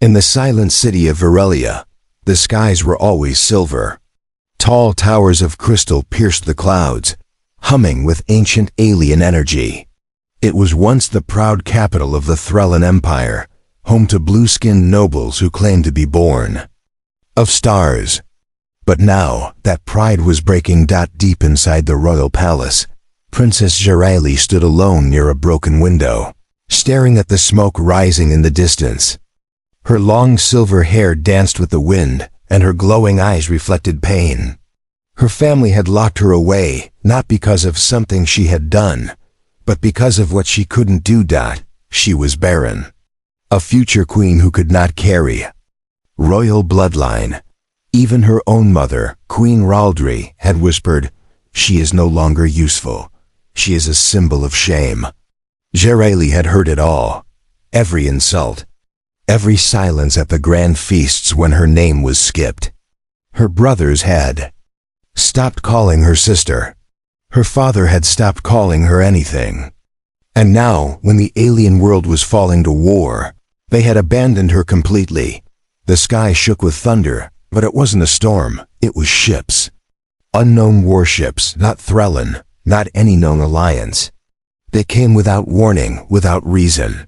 In the silent city of Varelia, the skies were always silver. Tall towers of crystal pierced the clouds, humming with ancient alien energy. It was once the proud capital of the Threllan Empire, home to blue-skinned nobles who claimed to be born of stars. But now, that pride was breaking. Deep inside the royal palace, Princess Jeraili stood alone near a broken window, staring at the smoke rising in the distance. Her long silver hair danced with the wind, and her glowing eyes reflected pain. Her family had locked her away, not because of something she had done, but because of what she couldn't do. She was Barren, a future queen who could not carry royal bloodline. Even her own mother, Queen Raldri, had whispered, "She is no longer useful. She is a symbol of shame." Jeraili had heard it all. Every insult. Every silence at the grand feasts when her name was skipped. Her brothers had stopped calling her sister. Her father had stopped calling her anything. And now, when the alien world was falling to war, they had abandoned her completely. The sky shook with thunder, but it wasn't a storm, it was ships. Unknown warships, not Threllan, not any known alliance. They came without warning, without reason.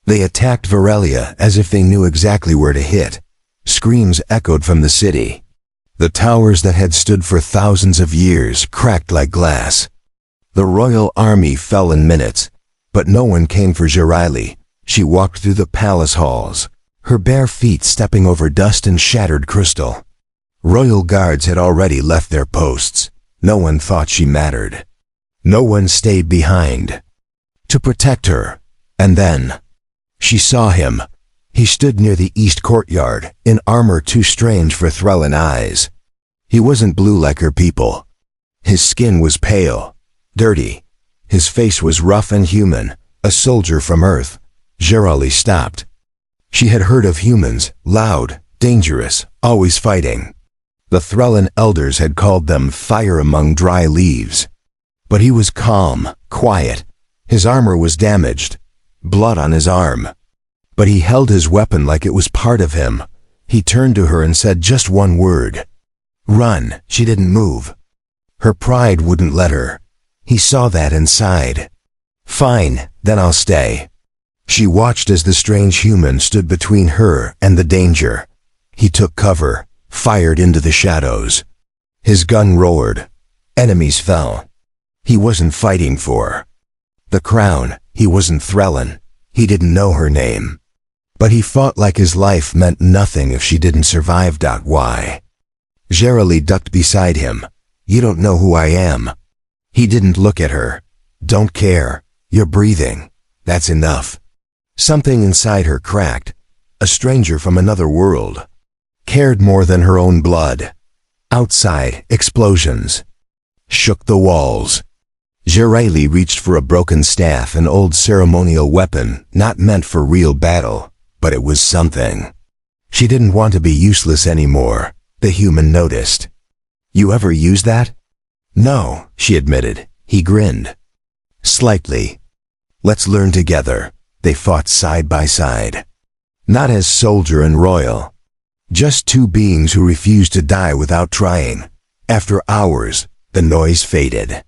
They attacked Varelia as if they knew exactly where to hit. Screams echoed from the city. The towers that had stood for thousands of years cracked like glass. The royal army fell in minutes, but no one came for Jeraili. She walked through the palace halls, her bare feet stepping over dust and shattered crystal. Royal guards had already left their posts. No one thought she mattered. No one stayed behind to protect her. And then she saw him. He stood near the east courtyard, in armor too strange for Threllan eyes. He wasn't blue like her people. His skin was pale, dirty. His face was rough and human, a soldier from Earth. Jeraili stopped. She had heard of humans, loud, dangerous, always fighting. The Threllan elders had called them fire among dry leaves. But he was calm, quiet. His armor was damaged, blood on his arm. But he held his weapon like it was part of him. He turned to her and said just one word. "Run." She didn't move. Her pride wouldn't let her. He saw that inside. "Fine, then I'll stay." She watched as the strange human stood between her and the danger. He took cover, fired into the shadows. His gun roared. Enemies fell. He wasn't fighting for the crown. He wasn't Threllan. He didn't know her name. But he fought like his life meant nothing if she didn't survive. Why? Jeraili ducked beside him. "You don't know who I am." He didn't look at her. "Don't care. You're breathing. That's enough." Something inside her cracked. A stranger from another world. Cared more than her own blood. Outside, explosions shook the walls. Jeraili reached for a broken staff, an old ceremonial weapon, not meant for real battle, but it was something. She didn't want to be useless anymore, the human noticed. "You ever use that?" "No," she admitted. He grinned slightly. "Let's learn together." They fought side by side. Not as soldier and royal. Just two beings who refused to die without trying. After hours, the noise faded.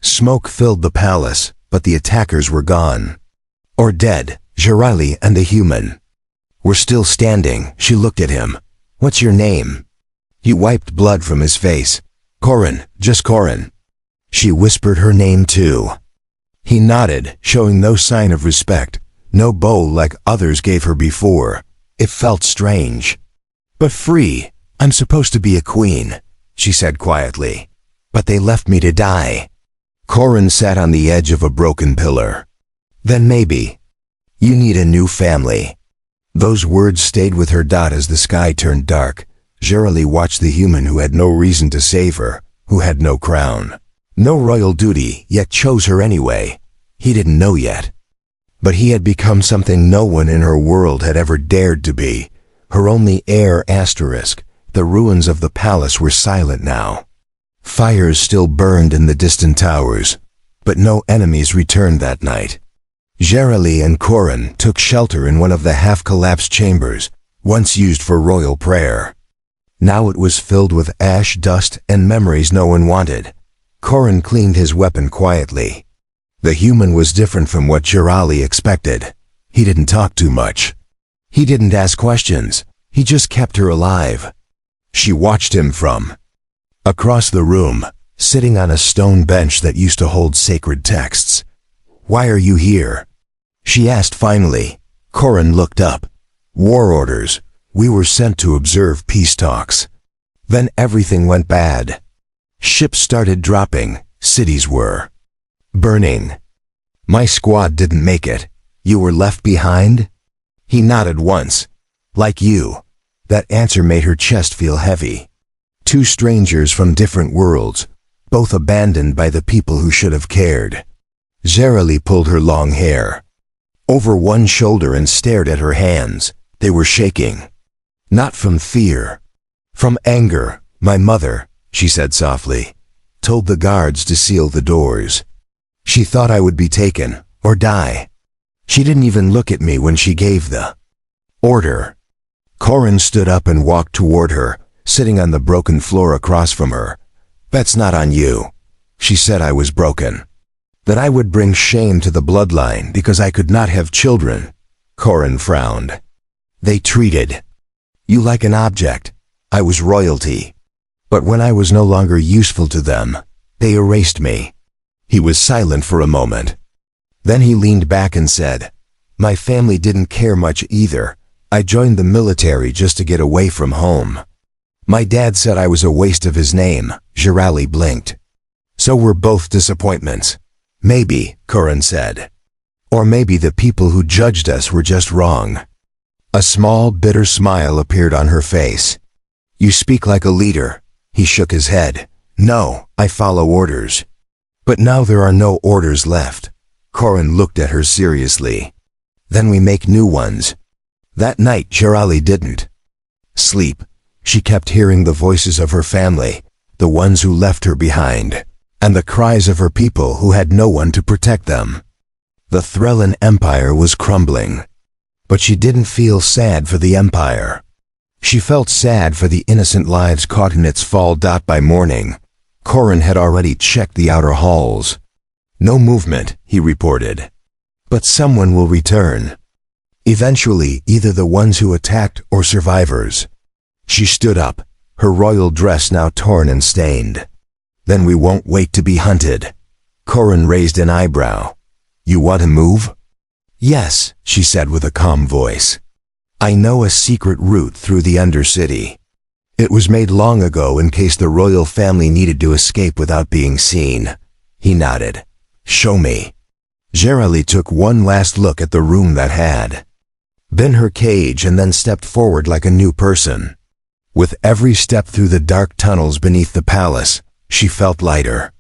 Smoke filled the palace, but the attackers were gone. Or dead. Jeraili and the human were still standing. She looked at him. "What's your name?" He wiped blood from his face. "Corin, just Corin." She whispered her name too. He nodded, showing no sign of respect, no bow like others gave her before. It felt strange. "But free. I'm supposed to be a queen," she said quietly. "But they left me to die." Corin sat on the edge of a broken pillar. "Then maybe you need a new family." Those words stayed with her. As the sky turned dark, Jeraili watched the human who had no reason to save her, who had no crown, no royal duty, yet chose her anyway. He didn't know yet. But he had become something no one in her world had ever dared to be. Her only heir. The ruins of the palace were silent now. Fires still burned in the distant towers, but no enemies returned that night. Jeraili and Corin took shelter in one of the half-collapsed chambers, once used for royal prayer. Now it was filled with ash, dust, and memories no one wanted. Corrin cleaned his weapon quietly. The human was different from what Jirali expected. He didn't talk too much. He didn't ask questions. He just kept her alive. She watched him from across the room, sitting on a stone bench that used to hold sacred texts. "Why are you here?" she asked finally. Corrin looked up. "War orders. We were sent to observe peace talks." Then everything went bad. Ships started dropping. Cities were burning. "My squad didn't make it. You were left behind?" He nodded once. "Like you." That answer made her chest feel heavy. Two strangers from different worlds, both abandoned by the people who should have cared. Jirali pulled her long hair over one shoulder and stared at her hands. They were shaking. Not from fear, from anger. "My mother," she said softly, "told the guards to seal the doors. She thought I would be taken, or die. She didn't even look at me when she gave the order." Corrin stood up and walked toward her, sitting on the broken floor across from her. "That's not on you." She said I was broken. That I would bring shame to the bloodline because I could not have children. Corrin frowned. "They treated you like an object. I was royalty. But when I was no longer useful to them, they erased me." He was silent for a moment. Then he leaned back and said, "My family didn't care much either. I joined the military just to get away from home. My dad said I was a waste of his name." Jirali blinked. "So we're both disappointments." "Maybe," Corrin said. "Or maybe the people who judged us were just wrong." A small, bitter smile appeared on her face. "You speak like a leader." He shook his head. "No, I follow orders." "But now there are no orders left." Corrin looked at her seriously. "Then we make new ones." That night Jirali didn't sleep. She kept hearing the voices of her family, the ones who left her behind, and the cries of her people who had no one to protect them. The Threllan Empire was crumbling. But she didn't feel sad for the Empire. She felt sad for the innocent lives caught in its fall. By morning, Corrin had already checked the outer halls. "No movement," he reported. "But someone will return. Eventually, either the ones who attacked or survivors." She stood up, her royal dress now torn and stained. "Then we won't wait to be hunted." Corrin raised an eyebrow. "You want to move?" "Yes," she said with a calm voice. "I know a secret route through the Undercity. It was made long ago in case the royal family needed to escape without being seen." He nodded. "Show me." Jirali took one last look at the room that had been her cage and then stepped forward like a new person. With every step through the dark tunnels beneath the palace, she felt lighter.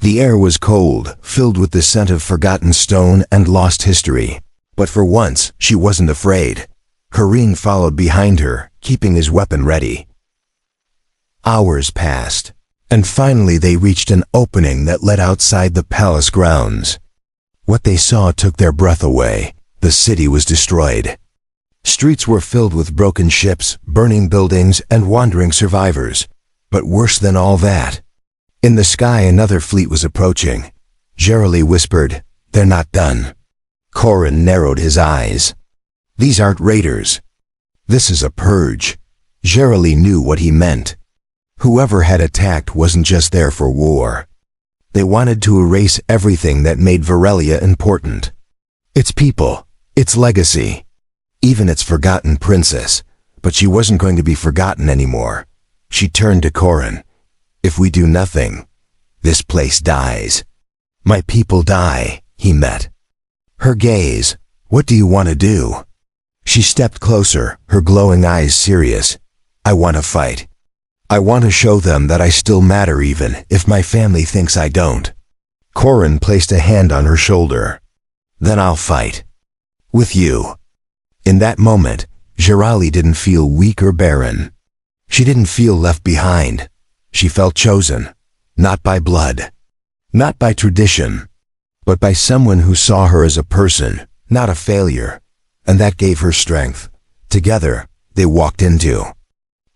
The air was cold, filled with the scent of forgotten stone and lost history. But for once, she wasn't afraid. Corrin followed behind her, keeping his weapon ready. Hours passed, and finally they reached an opening that led outside the palace grounds. What they saw took their breath away. The city was destroyed. Streets were filled with broken ships, burning buildings, and wandering survivors. But worse than all that, in the sky another fleet was approaching. Jirali whispered, "They're not done." Corrin narrowed his eyes. "These aren't raiders. This is a purge." Jirali knew what he meant. Whoever had attacked wasn't just there for war. They wanted to erase everything that made Varelia important. Its people, its legacy, even its forgotten princess. But she wasn't going to be forgotten anymore. She turned to Corrin. "If we do nothing, this place dies." "My people die," he met her gaze. "What do you want to do?" She stepped closer, her glowing eyes serious. "I want to fight. I want to show them that I still matter even if my family thinks I don't." Corrin placed a hand on her shoulder. "Then I'll fight. With you." In that moment, Jirali didn't feel weak or barren. She didn't feel left behind. She felt chosen, not by blood, not by tradition, but by someone who saw her as a person, not a failure. And that gave her strength. Together, they walked into.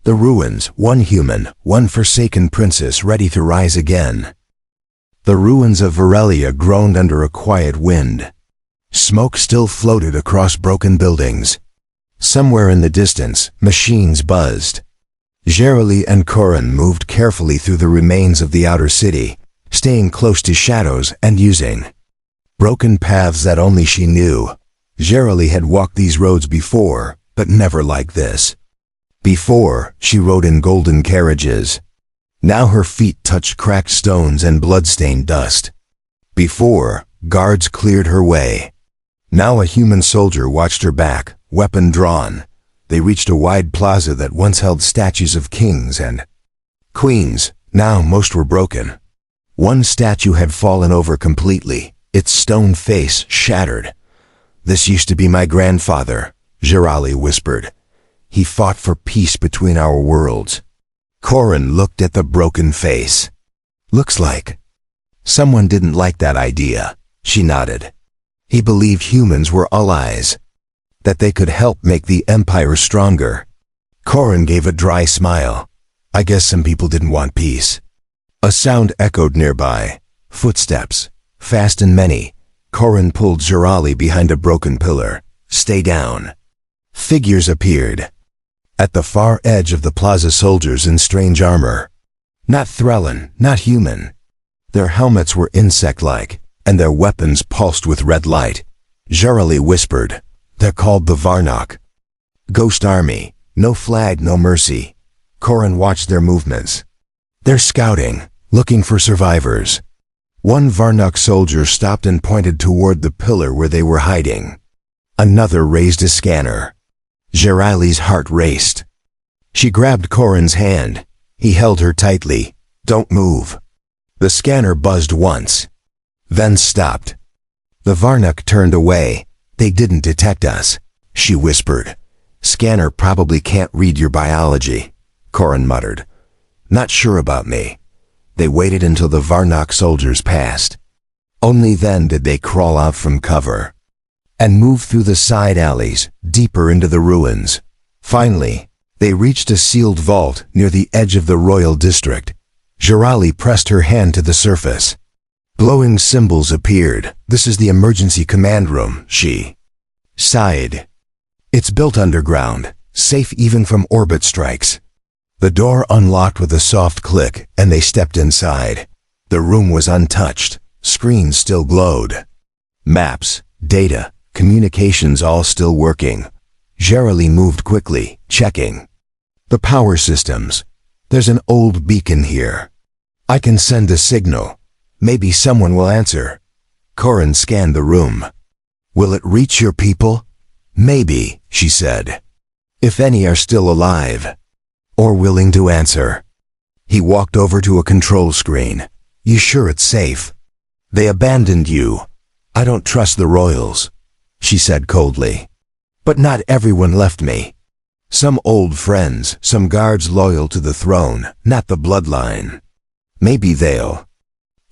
The ruins, one human, one forsaken princess ready to rise again. The ruins of Varelia groaned under a quiet wind. Smoke still floated across broken buildings. Somewhere in the distance, machines buzzed. Gerali and Corin moved carefully through the remains of the outer city, staying close to shadows and using broken paths that only she knew. Gerali had walked these roads before, but never like this. Before, she rode in golden carriages. Now her feet touched cracked stones and blood-stained dust. Before, guards cleared her way. Now a human soldier watched her back, weapon drawn. They reached a wide plaza that once held statues of kings and queens. Now most were broken. One statue had fallen over completely, its stone face shattered. "This used to be my grandfather," Gerali whispered. "He fought for peace between our worlds." Corin looked at the broken face. "Looks like someone didn't like that idea," she nodded. "He believed humans were allies, that they could help make the Empire stronger." Corin gave a dry smile. "I guess some people didn't want peace." A sound echoed nearby. Footsteps, fast and many. Corin pulled Gerali behind a broken pillar. "Stay down." Figures appeared. At the far edge of the plaza, soldiers in strange armor. Not Threllan, not human. Their helmets were insect-like, and their weapons pulsed with red light. Gerali whispered, "They're called the Varnock. Ghost army, no flag, no mercy." Corin watched their movements. "They're scouting, looking for survivors." One Varnock soldier stopped and pointed toward the pillar where they were hiding. Another raised a scanner. Gerali's heart raced. She grabbed Corin's hand. He held her tightly. "Don't move." The scanner buzzed once, then stopped. The Varnock turned away. "They didn't detect us," she whispered. "Scanner probably can't read your biology," Corin muttered. "Not sure about me." They waited until the Varnock soldiers passed. Only then did they crawl out from cover and move through the side alleys, deeper into the ruins. Finally, they reached a sealed vault near the edge of the royal district. Gerali pressed her hand to the surface. Glowing symbols appeared. "This is the emergency command room," she sighed. "It's built underground, safe even from orbit strikes." The door unlocked with a soft click, and they stepped inside. The room was untouched. Screens still glowed. Maps, data, communications all still working. Gerali moved quickly, checking the power systems. "There's an old beacon here. I can send a signal. Maybe someone will answer." Corin scanned the room. "Will it reach your people?" "Maybe," she said. "If any are still alive or willing to answer." He walked over to a control screen. "You sure it's safe?" "They abandoned you." "I don't trust the royals," she said coldly. "But not everyone left me. Some old friends, some guards loyal to the throne, not the bloodline. Maybe they'll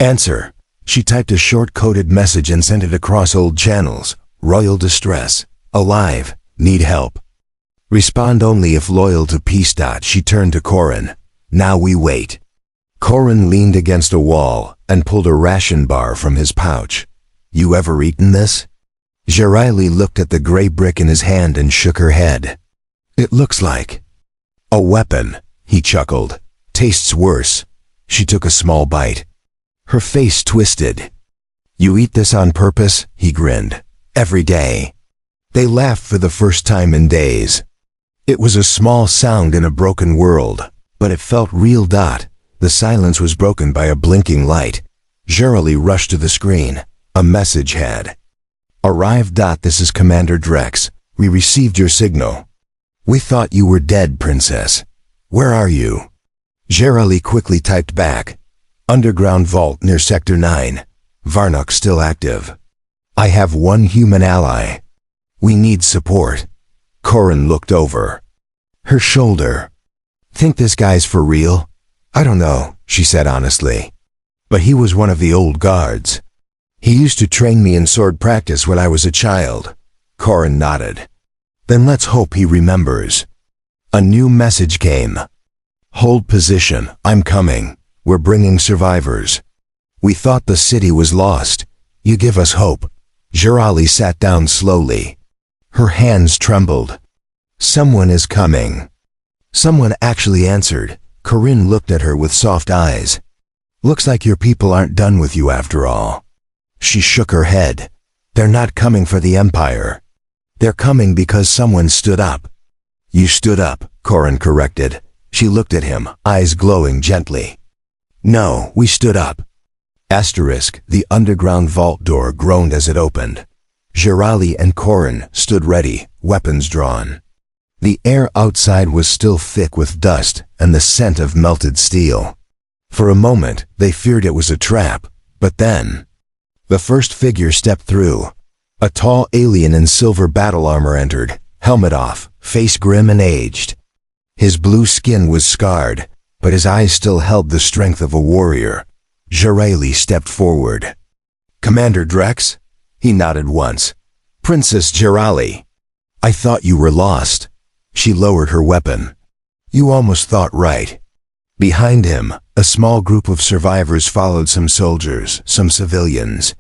answer." She typed a short-coded message and sent it across old channels. "Royal distress. Alive. Need help. Respond only if loyal to peace." She turned to Corin. "Now we wait." Corin leaned against a wall and pulled a ration bar from his pouch. "You ever eaten this?" Gerali looked at the gray brick in his hand and shook her head. "It looks like a weapon," he chuckled. "Tastes worse." She took a small bite. Her face twisted. "You eat this on purpose?" he grinned. "Every day." They laughed for the first time in days. It was a small sound in a broken world, but it felt real. The silence was broken by a blinking light. Gerali rushed to the screen. A message had arrived. "This is Commander Drex. We received your signal. We thought you were dead, Princess. Where are you?" Gerali quickly typed back. "Underground vault near Sector 9. Varnock still active. I have one human ally. We need support." Corin looked over her shoulder. "Think this guy's for real?" "I don't know," she said honestly. "But he was one of the old guards. He used to train me in sword practice when I was a child." Corin nodded. "Then let's hope he remembers." A new message came. Hold position, I'm coming. We're bringing survivors. We thought the city was lost. You give us hope. Jirali sat down slowly. Her hands trembled. Someone is coming. Someone actually answered. Corinne looked at her with soft eyes. Looks like your people aren't done with you after all. She shook her head. They're not coming for the Empire. They're coming because someone stood up. You stood up, Corinne corrected. She looked at him, eyes glowing gently. No, we stood up. Asterisk, the underground vault door groaned as it opened. Jirali and Corinne stood ready, weapons drawn. The air outside was still thick with dust and the scent of melted steel. For a moment, they feared it was a trap, but then the first figure stepped through. A tall alien in silver battle armor entered, helmet off, face grim and aged. His blue skin was scarred, but his eyes still held the strength of a warrior. Jirali stepped forward. Commander Drex? He nodded once. Princess Jirali. I thought you were lost. She lowered her weapon. You almost thought right. Behind him, a small group of survivors followed some soldiers, some civilians.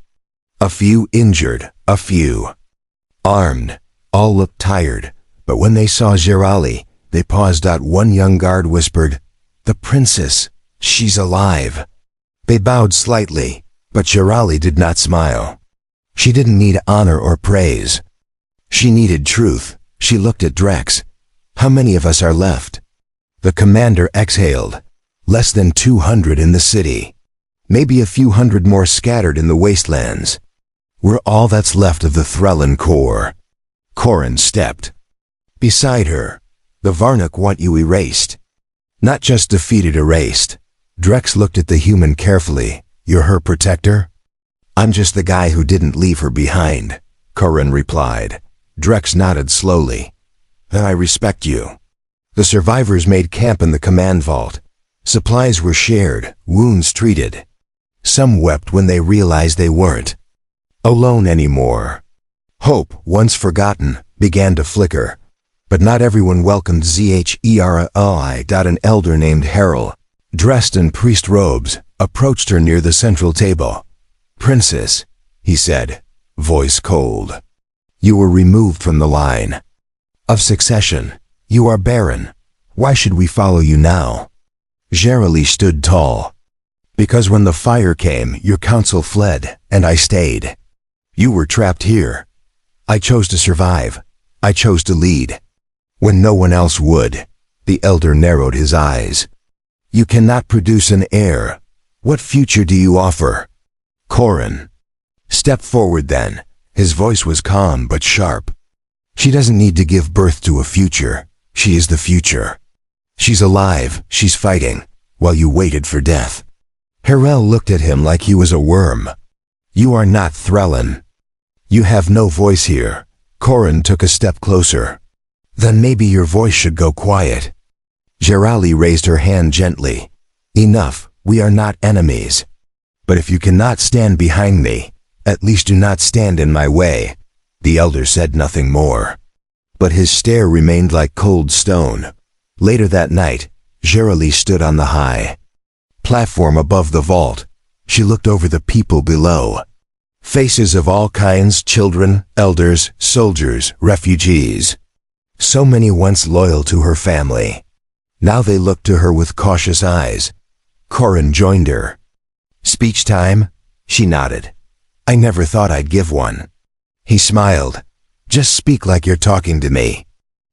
A few injured, a few armed. All looked tired, but when they saw Jirali, they paused. One young guard whispered, The princess, she's alive. They bowed slightly, but Jirali did not smile. She didn't need honor or praise. She needed truth. She looked at Drex. How many of us are left? The commander exhaled. Less than 200 in the city. Maybe a few hundred more scattered in the wastelands. We're all that's left of the Threllan core. Corin stepped. Beside her, the Varnuk want you erased. Not just defeated, erased. Drex looked at the human carefully. You're her protector? I'm just the guy who didn't leave her behind, Corin replied. Drex nodded slowly. Then I respect you. The survivors made camp in the command vault. Supplies were shared, wounds treated. Some wept when they realized they weren't alone anymore. Hope, once forgotten, began to flicker. But not everyone welcomed ZHERLI. An elder named Harrell, dressed in priest robes, approached her near the central table. Princess, he said, voice cold. You were removed from the line of succession. You are Barren. Why should we follow you now? Jirali stood tall. Because when the fire came, your council fled, and I stayed. You were trapped here. I chose to survive. I chose to lead. When no one else would. The elder narrowed his eyes. You cannot produce an heir. What future do you offer? Corin. Step forward then. His voice was calm but sharp. She doesn't need to give birth to a future. She is the future. She's alive, she's fighting, while you waited for death. Harrell looked at him like he was a worm. You are not Threllan. You have no voice here. Corin took a step closer. Then maybe your voice should go quiet. Jirali raised her hand gently. Enough, we are not enemies. But if you cannot stand behind me, at least do not stand in my way. The elder said nothing more. But his stare remained like cold stone. Later that night, Jirali stood on the high platform above the vault. She looked over the people below. Faces of all kinds, children, elders, soldiers, refugees. So many once loyal to her family. Now they looked to her with cautious eyes. Corin joined her. Speech time? She nodded. I never thought I'd give one. He smiled. Just speak like you're talking to me.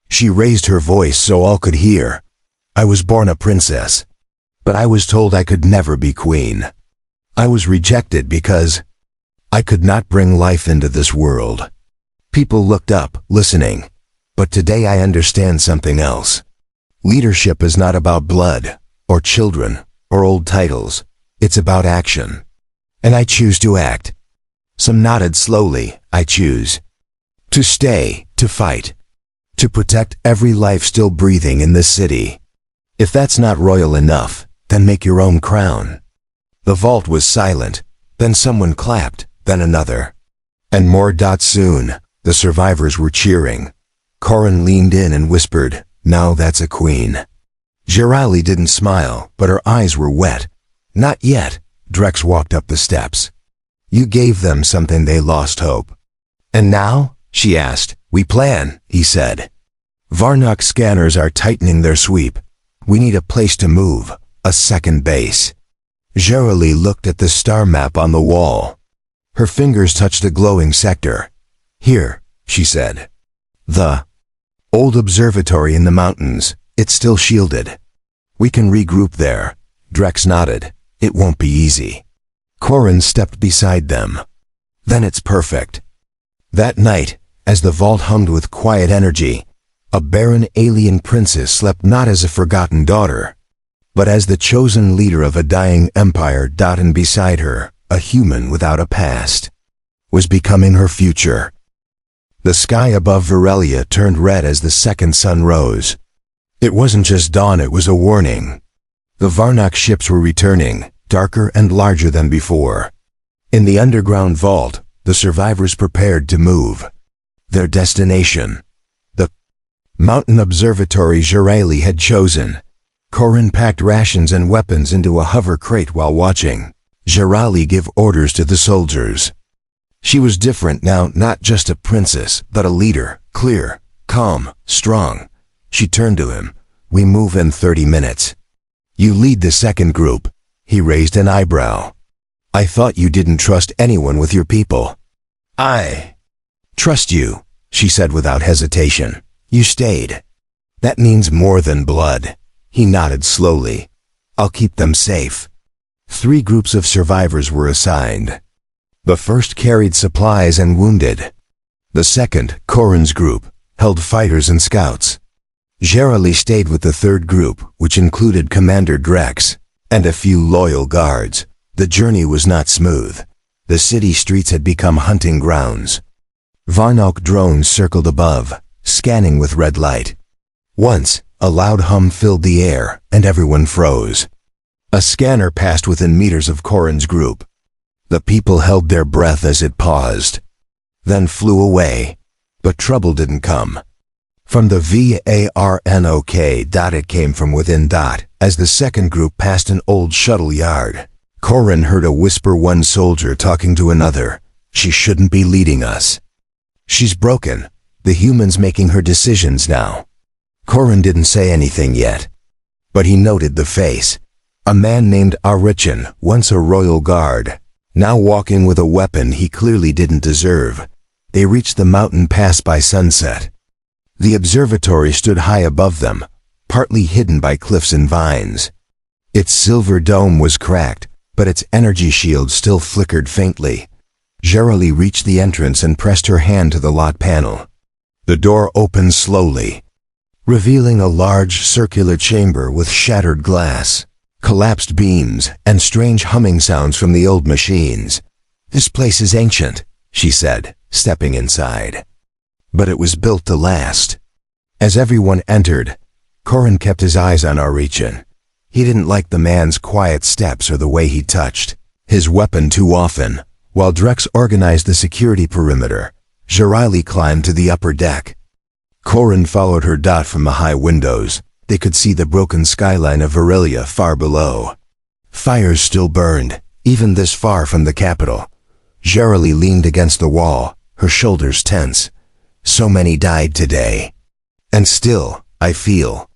She raised her voice so all could hear. I was born a princess, but I was told I could never be queen. I was rejected because I could not bring life into this world. People looked up, listening. But today I understand something else. Leadership is not about blood, or children, or old titles. It's about action. And I choose to act. Some nodded slowly. I choose to stay, to fight, to protect every life still breathing in this city. If that's not royal enough, then make your own crown. The vault was silent. Then someone clapped, then another. And more. Soon, the survivors were cheering. Corin leaned in and whispered, Now that's a queen. Jirali didn't smile, but her eyes were wet. Not yet. Drex walked up the steps. You gave them something they lost hope. And now? She asked. We plan, he said. Varnock scanners are tightening their sweep. We need a place to move, a second base. Jirali looked at the star map on the wall. Her fingers touched a glowing sector. Here, she said. The old observatory in the mountains. It's still shielded. We can regroup there. Drex nodded. It won't be easy. Corrin stepped beside them. Then it's perfect. That night, as the vault hummed with quiet energy, a barren alien princess slept not as a forgotten daughter, but as the chosen leader of a dying empire. And beside her, a human without a past, was becoming her future. The sky above Varelia turned red as the second sun rose. It wasn't just dawn, it was a warning. The Varnock ships were returning, darker and larger than before. In the underground vault, the survivors prepared to move. Their destination, the mountain observatory Jirali had chosen. Corrin packed rations and weapons into a hover crate while watching Jirali give orders to the soldiers. She was different now, not just a princess, but a leader, clear, calm, strong. She turned to him. We move in 30 minutes. You lead the second group. He raised an eyebrow. I thought you didn't trust anyone with your people. I trust you, she said without hesitation. You stayed. That means more than blood. He nodded slowly. I'll keep them safe. 3 groups of survivors were assigned. The first carried supplies and wounded. The second, Corrin's group, held fighters and scouts. Jirali stayed with the third group, which included Commander Drex and a few loyal guards. The journey was not smooth. The city streets had become hunting grounds. Varnock drones circled above, scanning with red light. Once, a loud hum filled the air, and everyone froze. A scanner passed within meters of Corrin's group. The people held their breath as it paused, then flew away. But trouble didn't come. From the Varnok. It came from within. As the second group passed an old shuttle yard, Corrin heard a whisper, one soldier talking to another. She shouldn't be leading us. She's broken. The humans making her decisions now. Corrin didn't say anything yet, but he noted the face. A man named Arichin, once a royal guard, now walking with a weapon he clearly didn't deserve. They reached the mountain pass by sunset. The observatory stood high above them, partly hidden by cliffs and vines. Its silver dome was cracked, but its energy shield still flickered faintly. Jirali reached the entrance and pressed her hand to the lot panel. The door opened slowly, revealing a large circular chamber with shattered glass, collapsed beams, and strange humming sounds from the old machines. This place is ancient, she said, stepping inside. But it was built to last. As everyone entered, Corrin kept his eyes on Arichin. He didn't like the man's quiet steps or the way he touched his weapon too often. While Drex organized the security perimeter, Jirali climbed to the upper deck. Corrin followed her from the high windows. They could see the broken skyline of Varelia far below. Fires still burned, even this far from the capital. Jirali leaned against the wall, her shoulders tense. So many died today. And still, I feel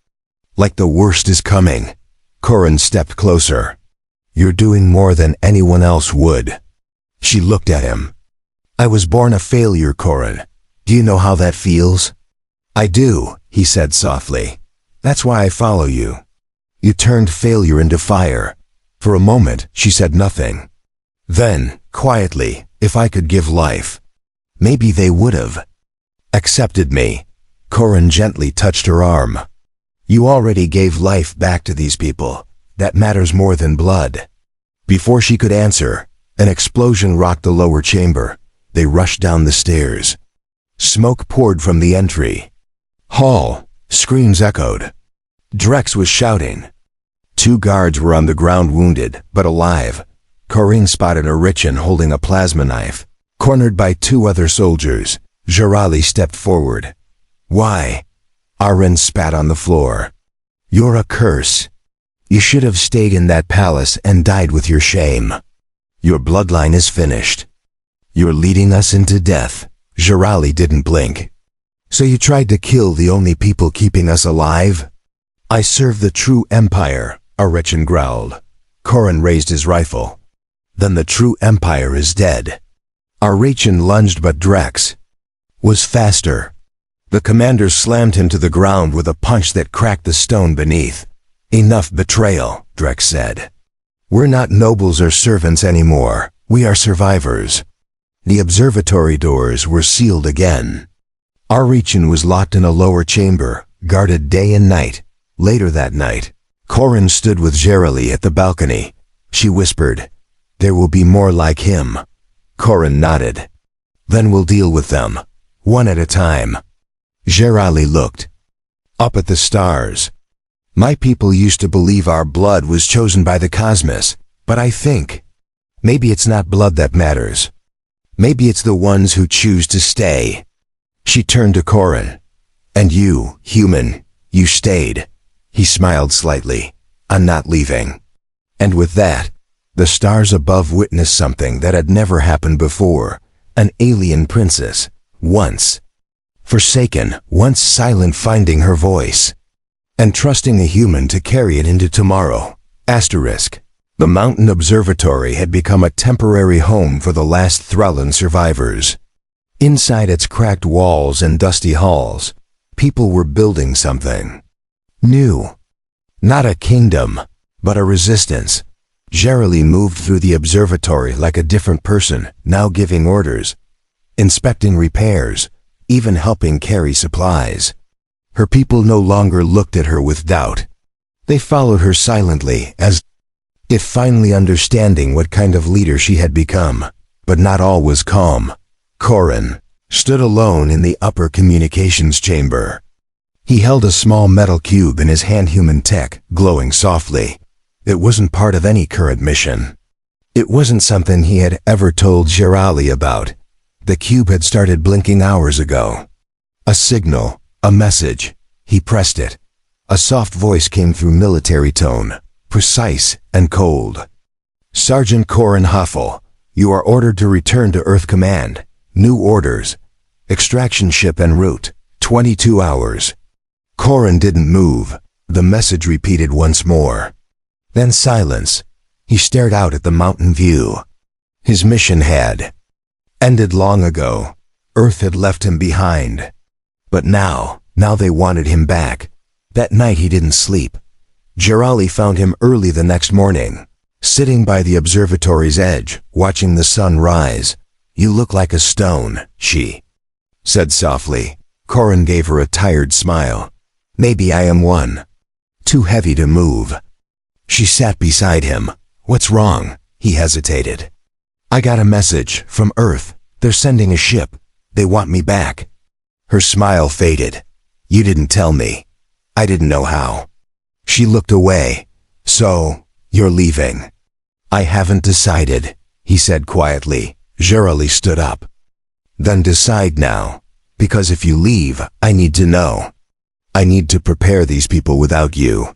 like the worst is coming. Corrin stepped closer. You're doing more than anyone else would. She looked at him. I was born a failure, Corrin. Do you know how that feels? I do, he said softly. That's why I follow you. You turned failure into fire. For a moment, she said nothing. Then, quietly, if I could give life, maybe they would have accepted me. Corrin gently touched her arm. You already gave life back to these people. That matters more than blood. Before she could answer, an explosion rocked the lower chamber. They rushed down the stairs. Smoke poured from the entry hall. Screams echoed. Drex was shouting. 2 guards were on the ground, wounded, but alive. Corrin spotted Arichin holding a plasma knife. Cornered by 2 other soldiers, Jirali stepped forward. Why? Barren spat on the floor. You're a curse. You should have stayed in that palace and died with your shame. Your bloodline is finished. You're leading us into death. Jirali didn't blink. So you tried to kill the only people keeping us alive? I serve the true empire, Arrechin growled. Corrin raised his rifle. Then the true empire is dead. Arrechin lunged, but Drex was faster. The commander slammed him to the ground with a punch that cracked the stone beneath. Enough betrayal, Drex said. We're not nobles or servants anymore. We are survivors. The observatory doors were sealed again. Arrechin was locked in a lower chamber, guarded day and night. Later that night, Corrin stood with Jirali at the balcony. She whispered, "There will be more like him." Corrin nodded. "Then we'll deal with them, one at a time." Jirali looked up at the stars. "My people used to believe our blood was chosen by the cosmos, but I think maybe it's not blood that matters. Maybe it's the ones who choose to stay." She turned to Corrin. "And you, human, you stayed." He smiled slightly. "I'm not leaving." And with that, the stars above witnessed something that had never happened before. An alien princess, once forsaken, once silent, finding her voice and trusting a human to carry it into tomorrow. Asterisk. The mountain observatory had become a temporary home for the last Thrallan survivors. Inside its cracked walls and dusty halls, people were building something new. Not a kingdom, but a resistance. Jirali moved through the observatory like a different person, now giving orders, inspecting repairs, even helping carry supplies. Her people no longer looked at her with doubt. They followed her silently, as if finally understanding what kind of leader she had become. But not all was calm. Corrin stood alone in the upper communications chamber. He held a small metal cube in his hand, human tech, glowing softly. It wasn't part of any current mission. It wasn't something he had ever told Jirali about. The cube had started blinking hours ago. A signal, a message. He pressed it. A soft voice came through, military tone, precise and cold. "Sergeant Corrin Huffle, you are ordered to return to Earth Command. New orders. Extraction ship en route. 22 hours. Corrin didn't move. The message repeated once more. Then silence. He stared out at the mountain view. His mission had ended long ago. Earth had left him behind. But now they wanted him back. That night he didn't sleep. Jirali found him early the next morning, sitting by the observatory's edge, watching the sun rise. "You look like a stone," she said softly. Corrin gave her a tired smile. "Maybe I am one. Too heavy to move." She sat beside him. "What's wrong?" He hesitated. "I got a message from Earth. They're sending a ship. They want me back." Her smile faded. "You didn't tell me. I didn't know how." She looked away. "So, you're leaving?" "I haven't decided," he said quietly. Jirali stood up. "Then decide now. Because if you leave, I need to know. I need to prepare these people without you.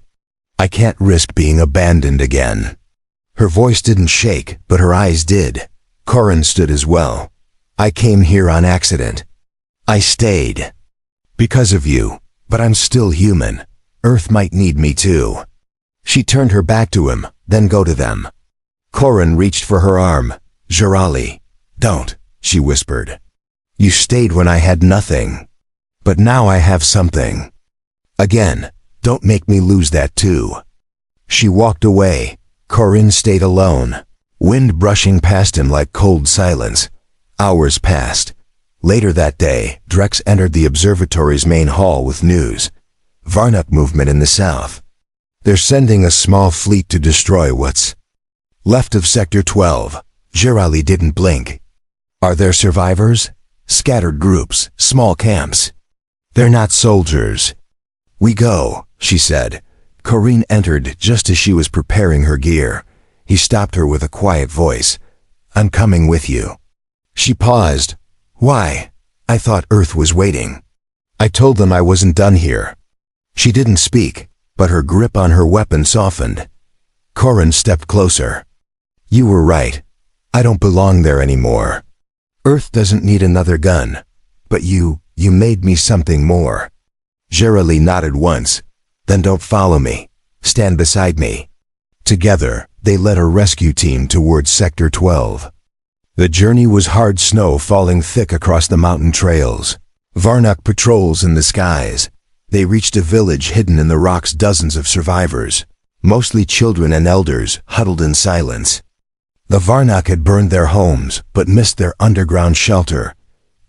I can't risk being abandoned again." Her voice didn't shake, but her eyes did. Corrin stood as well. "I came here on accident. I stayed because of you, but I'm still human. Earth might need me too." She turned her back to him. "Then go to them." Corrin reached for her arm. "Jirali, don't," she whispered. "You stayed when I had nothing. But now I have something. Again, don't make me lose that too." She walked away. Corrin stayed alone, wind brushing past him like cold silence. Hours passed. Later that day, Drex entered the observatory's main hall with news. Varnuk movement in the south. They're sending a small fleet to destroy what's left of Sector 12. Jirali didn't blink. "Are there survivors?" "Scattered groups, small camps. They're not soldiers." "We go," she said. Corrin entered just as she was preparing her gear. He stopped her with a quiet voice. "I'm coming with you." She paused. "Why?" "I thought Earth was waiting." I told them I wasn't done here. She didn't speak, but her grip on her weapon softened. Corin stepped closer. You were right. I don't belong there anymore. Earth doesn't need another gun. But you made me something more. Gerali nodded once. Then don't follow me. Stand beside me. Together, they led a rescue team towards Sector 12. The journey was hard snow falling thick across the mountain trails. Varnock patrols in the skies. They reached a village hidden in the rocks, dozens of survivors, mostly children and elders, huddled in silence. The Varnock had burned their homes, but missed their underground shelter.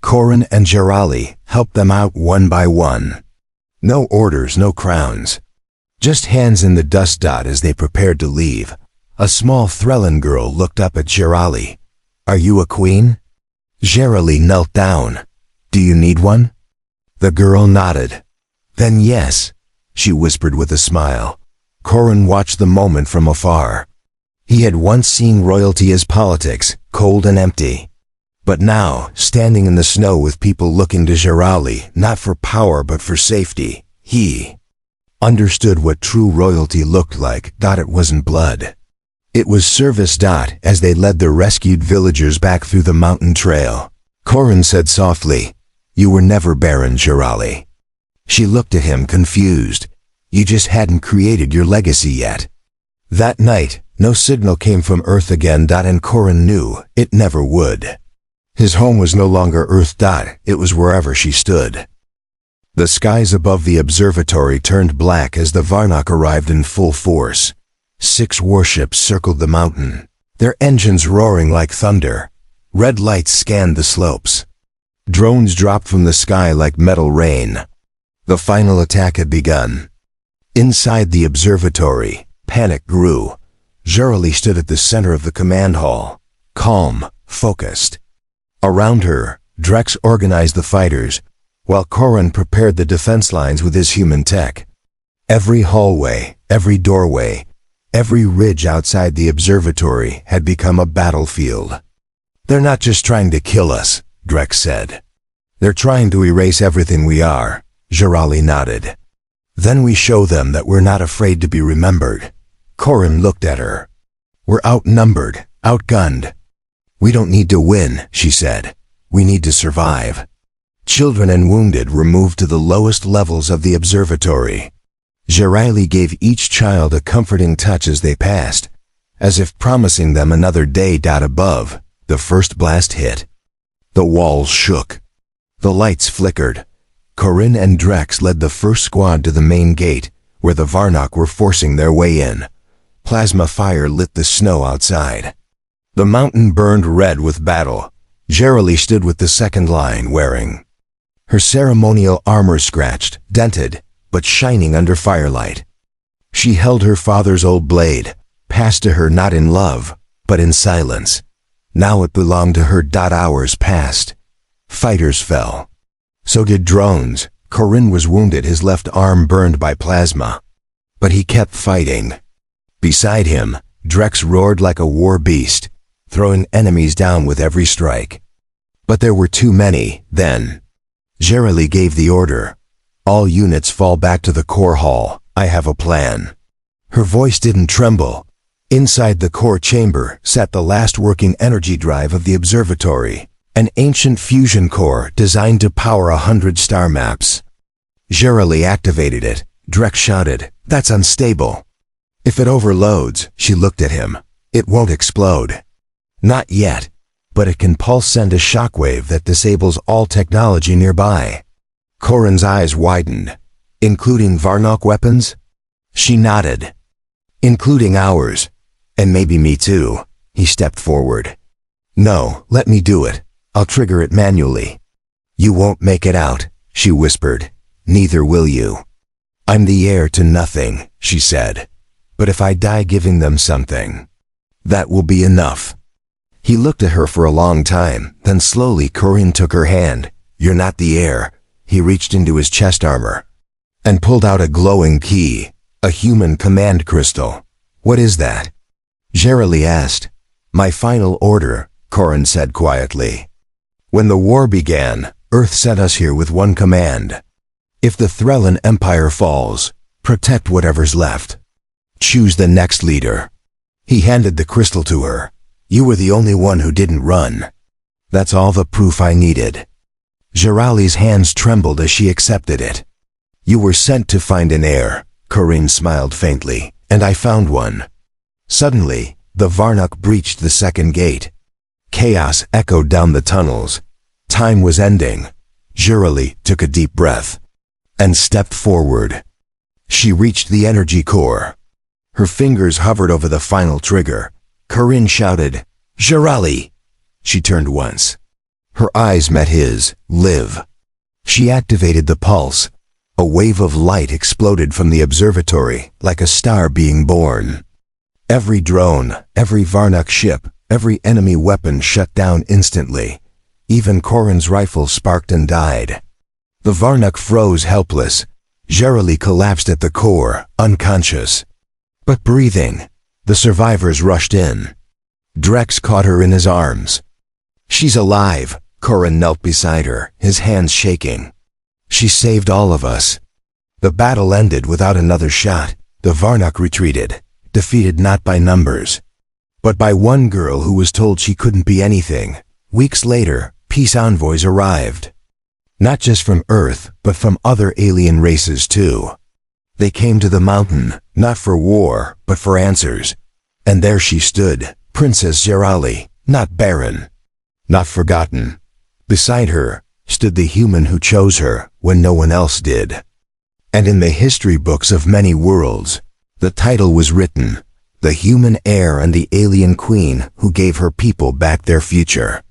Corin and Gerali helped them out one by one. No orders, no crowns. Just hands in the dust dot as they prepared to leave. A small Threllan girl looked up at Gerali. Are you a queen? Gerali knelt down. Do you need one? The girl nodded. Then yes, she whispered with a smile. Corin watched the moment from afar. He had once seen royalty as politics, cold and empty. But now, standing in the snow with people looking to Gerali, not for power but for safety, he understood what true royalty looked like. It wasn't blood. It was service. As they led the rescued villagers back through the mountain trail, Corin said softly, You were never Barren, Gerali. She looked at him confused. You just hadn't created your legacy yet. That night, no signal came from Earth again. And Corin knew it never would. His home was no longer Earth. It was wherever she stood. The skies above the observatory turned black as the Varnock arrived in full force. 6 warships circled the mountain, their engines roaring like thunder. Red lights scanned the slopes. Drones dropped from the sky like metal rain. The final attack had begun. Inside the observatory, panic grew. Gerali stood at the center of the command hall, calm, focused. Around her, Drex organized the fighters, while Corin prepared the defense lines with his human tech. Every hallway, every doorway, every ridge outside the observatory had become a battlefield. They're not just trying to kill us, Drex said. They're trying to erase everything we are. Gerali nodded. Then we show them that we're not afraid to be remembered. Corin looked at her. We're outnumbered, outgunned. We don't need to win, she said. We need to survive. Children and wounded were moved to the lowest levels of the observatory. Gerali gave each child a comforting touch as they passed, as if promising them another day. Above, the first blast hit. The walls shook. The lights flickered. Corin and Drex led the first squad to the main gate, where the Varnock were forcing their way in. Plasma fire lit the snow outside. The mountain burned red with battle. Gerali stood with the second line, wearing her ceremonial armor, scratched, dented, but shining under firelight. She held her father's old blade, passed to her not in love, but in silence. Now it belonged to her. Hours passed. Fighters fell. So did drones. Corin was wounded, his left arm burned by plasma. But he kept fighting. Beside him, Drex roared like a war beast, throwing enemies down with every strike. But there were too many, then. Gerali gave the order. All units fall back to the core hall. I have a plan. Her voice didn't tremble. Inside the core chamber sat the last working energy drive of the observatory, an ancient fusion core designed to power 100 star maps. Gerali activated it. Drex shouted, That's unstable. If it overloads, she looked at him, it won't explode. Not yet, but it can send a shockwave that disables all technology nearby. Corin's eyes widened. Including Varnock weapons? She nodded. Including ours. And maybe me too. He stepped forward. No, let me do it. I'll trigger it manually. You won't make it out, she whispered. Neither will you. I'm the heir to nothing, she said. But if I die giving them something, that will be enough. He looked at her for a long time, then slowly Corin took her hand. You're not the heir. He reached into his chest armor and pulled out a glowing key, a human command crystal. What is that? Gerali asked. My final order, Corin said quietly. When the war began, Earth sent us here with one command. If the Threllan Empire falls, protect whatever's left. Choose the next leader. He handed the crystal to her. You were the only one who didn't run. That's all the proof I needed. Jirali's hands trembled as she accepted it. You were sent to find an heir, Corinne smiled faintly, and I found one. Suddenly, the Varnuk breached the second gate. Chaos echoed down the tunnels. Time was ending. Jirali took a deep breath and stepped forward. She reached the energy core. Her fingers hovered over the final trigger. Corinne shouted, "Jirali!" She turned once. Her eyes met his. Live. She activated the pulse. A wave of light exploded from the observatory, like a star being born. Every drone, every Varnuk ship, every enemy weapon shut down instantly. Even Corinne's rifle sparked and died. The Varnuk froze helpless. Jirali collapsed at the core, unconscious, but breathing. The survivors rushed in. Drex caught her in his arms. She's alive. Corinne knelt beside her, his hands shaking. She saved all of us. The battle ended without another shot. The Varnuk retreated, defeated not by numbers, but by one girl who was told she couldn't be anything. Weeks later, peace envoys arrived. Not just from Earth, but from other alien races too. They came to the mountain, not for war, but for answers. And there she stood, Princess Jirali, not barren, not forgotten. Beside her stood the human who chose her when no one else did. And in the history books of many worlds, the title was written, The Human Heir and the Alien Queen Who Gave Her People Back Their Future.